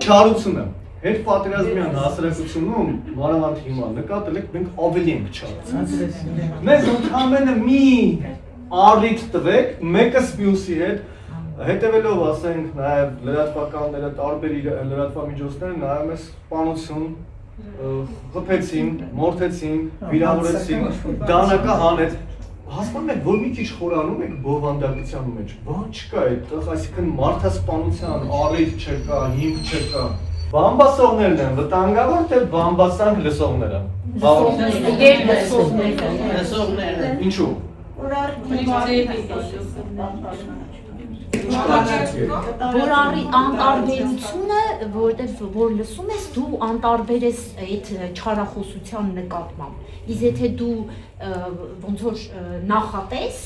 չարությունը։ Հետ պատերազմյան հասարակությունում մանավանդ հիմա նկատել եք մենք ավելի ենք չարացած։ Մեզ ընդհանրապես մի առիթ տվեք, մեկը մյուսի հետ հետևելով ասենք նաև լրատվականները տարբեր լրատվամիջոցները նայում ես սպանություն, խփեցին, մորթեցին, վիրավորեցին, դանակը հանեց։ Հասկանում եք, որ մի քիչ խորանում եք բովանդակության մեջ, բան չկա այդտեղ, այսինքն մարդասպանության առիթ չկա, հիմք չկա։ Բամբասողներն են վտանգավոր, թե բամբասանք լսողները։ Լսողները։ Ինչու՞։ Որ անտարբերությունը, որտեղ որ լսում ես, դու անտարբեր ես այդ չարախոսության նկատմամբ։ Իսկ եթե դու ոնց որ նախատես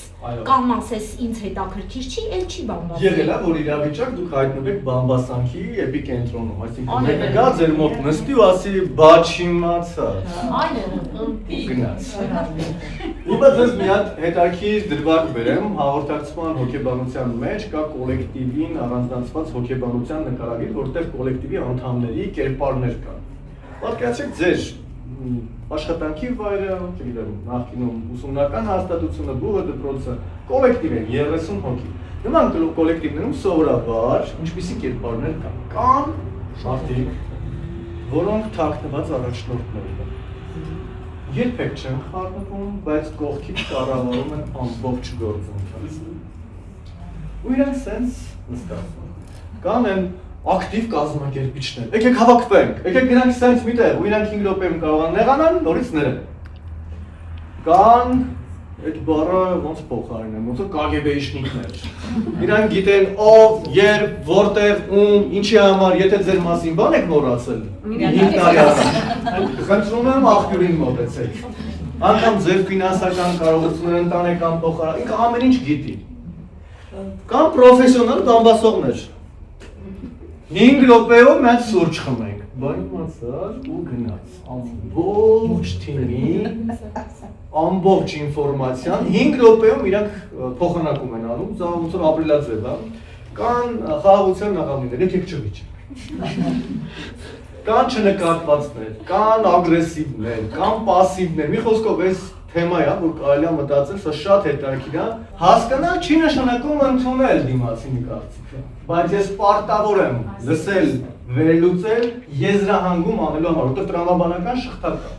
կամ ասես ինձ հետաքրքիր չի, էլ չի բամբասել։ Եղել է, որ իրավիճակ դուք հայտնվում եք բամբասանքի էպիկենտրոնում, այսինքն մեկը գա ձեր մոտ նստի ու ասի բա չիմացա։ Գնաց։ Հիմա դες մի հատ հետաքրքիր դրվագ բերեմ, հաղորդակցման հոգեբանության մեջ կա կոլեկտիվին առանձնացված հոգեբանության նկարագիր, որտեղ կոլեկտիվի անդամների կերպարներ կան։ Պատկերացրեք ձեր աշխատանքի վայրը, չգիտեմ, նախկինում ուսումնական հաստատությունը, բուհը դպրոցը, կոլեկտիվ են 30 հոգի։ Նման կոլեկտիվներում սովորաբար ինչպիսի կերպարներ կան։ Կան մարդիկ, որոնք թաքնված առաջնորդներ են։ Երբեք չեն խառնվում, բայց կողքից կառավարում են ամբողջ գործընթացը։ Ու իրենք սենց նստած։ Կան են ակտիվ կազմակերպիչներ։ Եկեք հավաքվենք, եկեք գնանք սենց մի տեղ, ու իրանք 5 րոպեում կարող են նեղանալ, նորից ներեն։ Կան այդ բառը ոնց փոխարինեմ, ոնց որ կագեբեիշնիկներ։ Իրանք գիտեն ով, երբ, որտեղ, ում, ինչի համար, եթե ձեր մասին բան եք մոռացել, 5 տարի առաջ։ Խնդրում եմ աղբյուրին մոտեցեք։ Անգամ ձեր ֆինանսական կարողությունները ընտանեկան փոխարին, ինքը ամեն ինչ գիտի։ Կան պրոֆեսիոնալ բամբասողներ։ 5 րոպեով մենք սուրճ խմենք, բան իմացար ու գնաց, ամբողջ թիմի, ամբողջ ինֆորմացիան, 5 րոպեում իրանք փոխանակում են անում, դա ոնց որ ապրիլաձև է, կան խաղաղության նախամիներ, եկեք չվիճենք, կան չնկատվածներ, կան ագրեսիվներ, կան պասիվներ, մի խոսքով այս թեմա է, որ կարելի է մտածել, սա շատ հետաքրքիր է, հասկանալ չի նշանակում ընդունել դիմացինի կարծիքը, բայց ես պարտավոր եմ լսել, վերլուծել, եզրահանգում անելու համար, որտեղ տրամաբանական շղթա կա։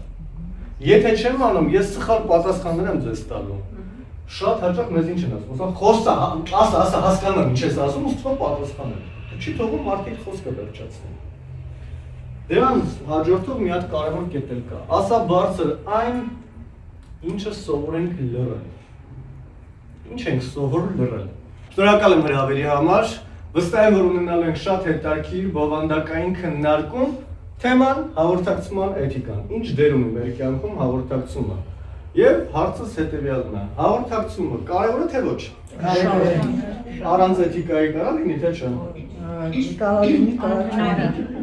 Եթե չեմ անում, ես սխալ պատասխաններ եմ ձեզ տալու։ Շատ հաճախ մեզ ինչ են ասում, խոսա, ասա, հասկանամ ինչ ես ասում, ու սխալ պատասխանել։ Չի թողում մարդիկ խոսքը վերջացնեն։ Դրանց հաջորդող մի հատ կարևոր կետ էլ կա։ Ասա բարձր այն ինչը սովոր ենք լռել։ Ինչ ենք սովոր լռել։ Շնորհակալ եմ հրավերի համար, վստահ եմ, որ ունենալու ենք շատ հետաքրքիր բովանդակային քննարկում, թեման հաղորդակցման էթիկան, ինչ դեր ունի մեր կյանքում հաղորդակցումը։ Եվ հարցս հետևյալն է, հաղորդակցումը կարևոր է թե ոչ։ Կարևոր է։ Առանց էթիկայի կարող լինի թե չէ։ Կարող լինի, կարող չլինի։